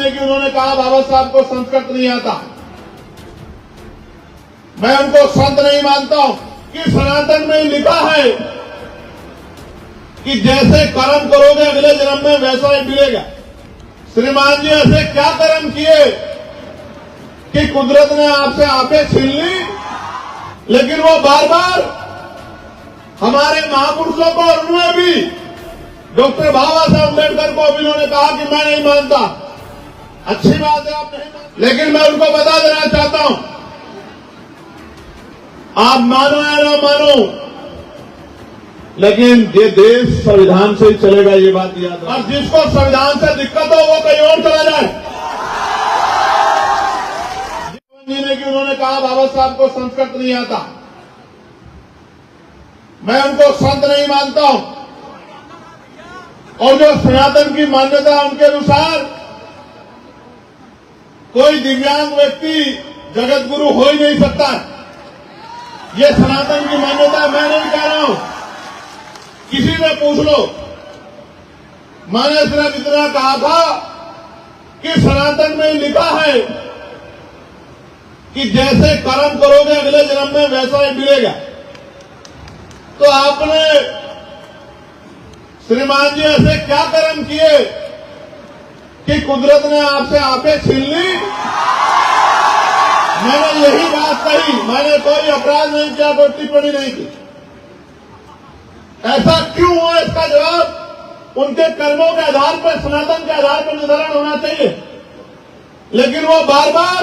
ने कि उन्होंने कहा बाबा साहब को संस्कृत नहीं आता। मैं उनको संत नहीं मानता हूं कि सनातन में लिखा है कि जैसे कर्म करोगे अगले जन्म में वैसा ही मिलेगा। श्रीमान जी ऐसे क्या कर्म किए कि कुदरत ने आपसे आंखें छीन ली, लेकिन वो बार बार हमारे महापुरुषों को और उन्होंने भी डॉक्टर बाबा साहब अम्बेडकर को भी उन्होंने कहा कि मैं नहीं मानता। अच्छी बात है आप नहीं मानते, लेकिन मैं उनको बता देना चाहता हूं, आप मानो या ना मानो, लेकिन ये देश संविधान से ही चलेगा, ये बात याद रखो। और जिसको संविधान से दिक्कत हो वो कहीं और चला जाए। जी ने कि उन्होंने कहा बाबा साहब को संस्कृत नहीं आता। मैं उनको संत नहीं मानता हूं, और जो सनातन की मान्यता उनके अनुसार कोई दिव्यांग व्यक्ति जगत गुरु हो ही नहीं सकता। ये सनातन की मान्यता मैं नहीं कह रहा हूं, किसी से पूछ लो। मैंने सिर्फ इतना कहा था कि सनातन में लिखा है कि जैसे कर्म करोगे अगले जन्म में वैसा ही मिलेगा। तो आपने श्रीमान जी ऐसे क्या कर्म किए कि कुदरत ने आपसे आंखें छीन ली? मैंने यही बात कही, मैंने कोई अपराध नहीं किया, कोई टिप्पणी नहीं की। ऐसा क्यों हुआ, इसका जवाब उनके कर्मों के आधार पर, सनातन के आधार पर निर्धारण होना चाहिए। लेकिन वो बार बार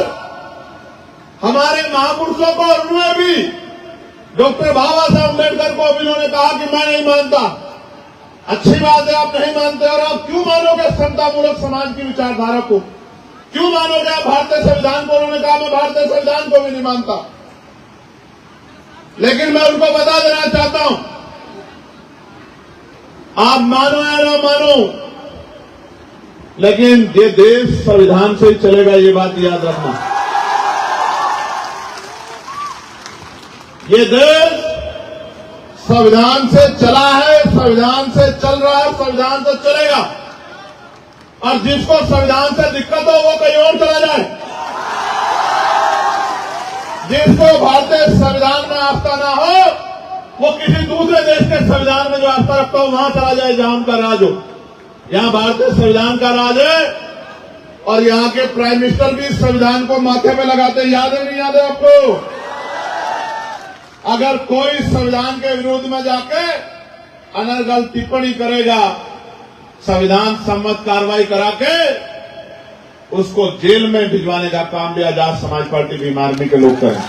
हमारे महापुरुषों को और उन्होंने भी डॉक्टर बाबा साहब अम्बेडकर को भी उन्होंने कहा कि मैं नहीं मानता। अच्छी बात है आप नहीं मानते, और आप क्यों मानोगे समतामूलक समाज की विचारधारा को? क्यों मानोगे आप भारतीय संविधान को? उन्होंने कहा मैं भारतीय संविधान को भी नहीं मानता। लेकिन मैं उनको बता देना चाहता हूं, आप मानो या ना मानो, लेकिन ये देश संविधान से ही चलेगा, ये बात याद रखना। ये देश संविधान से चला है, संविधान से चल रहा है, संविधान से चलेगा। और जिसको संविधान से दिक्कत हो वो कहीं और चला जाए। जिसको भारतीय संविधान में आस्था ना हो वो किसी दूसरे देश के संविधान में जो आस्था रखता हो वहां चला जाए जहां उनका राज हो। यहां भारतीय संविधान का राज है, और यहां के प्राइम मिनिस्टर भी संविधान को माथे पे लगाते। याद है नहीं याद है आपको? अगर कोई संविधान के विरोध में जाके अनर्गल टिप्पणी करेगा, संविधान सम्मत कार्रवाई करा के उसको जेल में भिजवाने का काम भी आजाद समाज पार्टी भीम आर्मी के लोग करें।